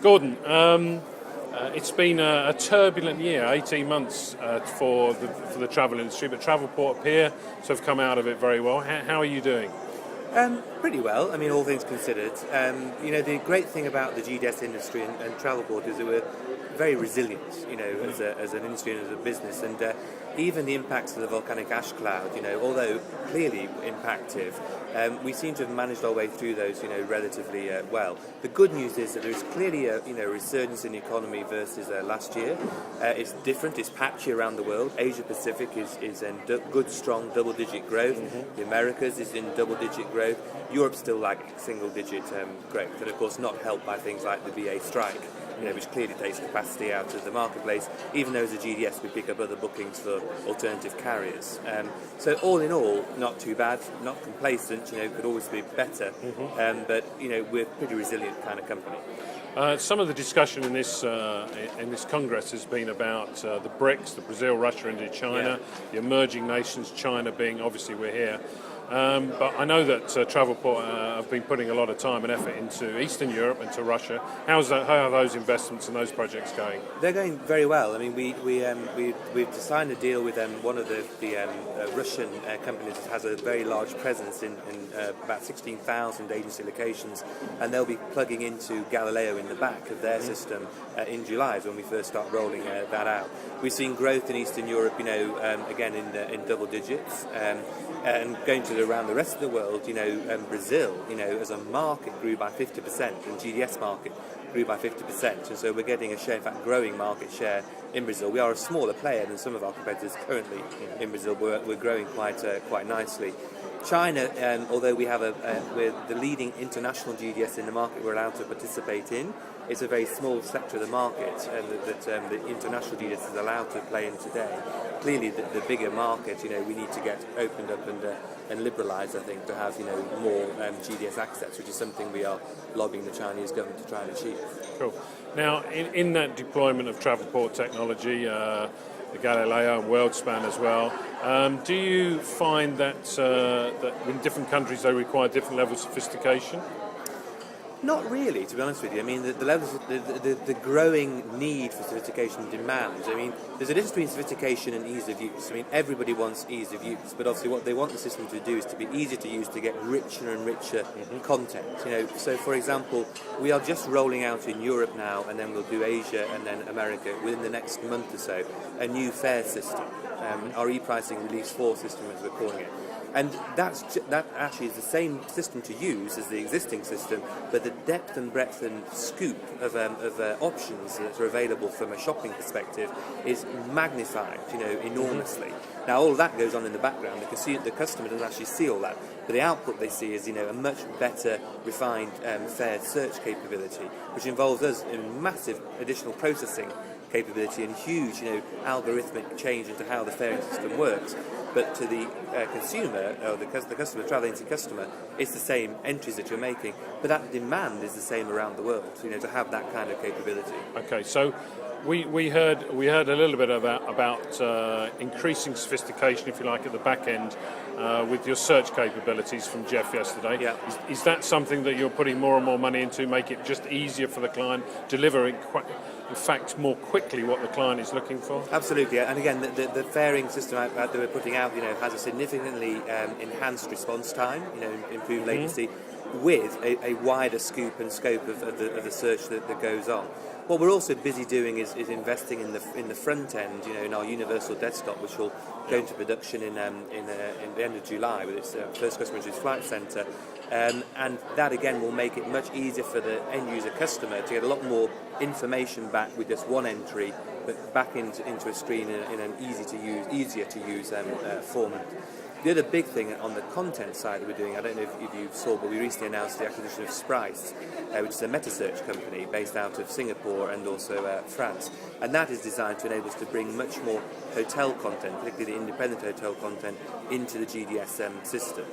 Gordon, it's been a turbulent year, 18 months for the travel industry, but Travelport appear to have come out of it very well. How are you doing? Pretty well. I mean, all things considered. The great thing about the GDS industry and Travelport is that we're very resilient, as an industry and as a business. And even the impacts of the volcanic ash cloud, although clearly impactive, we seem to have managed our way through those, relatively well. The good news is that there's clearly a, resurgence in the economy versus last year. It's different. It's patchy around the world. Asia Pacific is in good, strong double-digit growth. Mm-hmm. The Americas is in double-digit growth. Europe's still lagging single-digit growth, and of course not helped by things like the BA strike, which clearly takes capacity out of the marketplace. Even though as a GDS we pick up other bookings for alternative carriers. So all in all, not too bad, not complacent. Could always be better, but we're a pretty resilient kind of company. Some of the discussion in this Congress has been about the BRICS, the Brazil, Russia, India, China, the emerging nations, China being, obviously we're here. But I know that Travelport have been putting a lot of time and effort into Eastern Europe and to Russia. How are those investments and those projects going? They're going very well. I mean, we've signed a deal with one of the Russian companies that has a very large presence in about 16,000 agency locations, and they'll be plugging into Galileo in the back of their system in July, when we first start rolling that out. We've seen growth in Eastern Europe, again in double digits, and going to around the rest of the world, Brazil, as a market grew by 50%, and GDS market grew by 50%, and so we're getting a share, in fact, growing market share in Brazil. We are a smaller player than some of our competitors currently in Brazil, but we're growing quite nicely. China, although we're the leading international GDS in the market we're allowed to participate in, it's a very small sector of the market that the international GDS is allowed to play in today. Clearly, the bigger market, we need to get opened up and liberalised, I think, to have more GDS access, which is something we are lobbying the Chinese government to try and achieve. Cool. Now, in that deployment of Travelport technology, the Galileo and WorldSpan as well, do you find that in different countries they require different levels of sophistication? Not really, to be honest with you. I mean, the levels, the growing need for sophistication and demand. I mean, there's a difference between sophistication and ease of use. I mean, everybody wants ease of use, but obviously what they want the system to do is to be easier to use, to get richer and richer content. So for example, we are just rolling out in Europe now, and then we'll do Asia and then America within the next month or so, a new fare system, our e-pricing release 4 system, as we're calling it. And that actually is the same system to use as the existing system, but the depth and breadth and scoop of options that are available from a shopping perspective is magnified, enormously. Now, all that goes on in the background. The customer doesn't actually see all that, but the output they see is, a much better, refined fare search capability, which involves us in massive additional processing capability and huge, algorithmic change into how the faring system works. But to the consumer, or the customer, travel agency customer, it's the same entries that you're making, but that demand is the same around the world, to have that kind of capability. Okay, so we heard a little bit about increasing sophistication, if you like, at the back end with your search capabilities from Jeff yesterday. Yeah. Is that something that you're putting more and more money into, make it just easier for the client, deliver in fact more quickly what the client is looking for? Absolutely, and again, the faring system that we're putting out, has a significantly enhanced response time, improved latency, with a wider scoop and scope of the search that goes on. What we're also busy doing is investing in the front end, in our universal desktop, which will go into production in the end of July with its first customer, which is Flight Centre, and that again will make it much easier for the end user customer to get a lot more information back with just one entry, but back into a screen in an easier to use format. The other big thing on the content side that we're doing, I don't know if you saw, but we recently announced the acquisition of Sprice, which is a meta-search company based out of Singapore and also France. And that is designed to enable us to bring much more hotel content, particularly the independent hotel content, into the GDS system.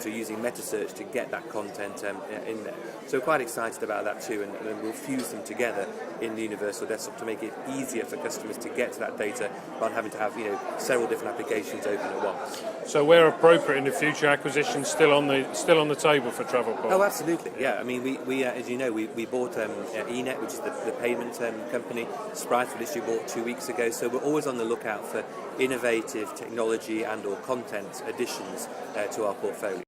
so using meta search to get that content in there. So we're quite excited about that too, and we'll fuse them together in the Universal Desktop to make it easier for customers to get to that data rather than having to have several different applications open at once. So where appropriate in the future, acquisitions still on the table for Travelport? Oh, absolutely. Yeah. I mean, we as you know, we bought eNet, which is the payment company. Sprite, which we bought 2 weeks ago. So we're always on the lookout for innovative technology and/or content additions to our portfolio.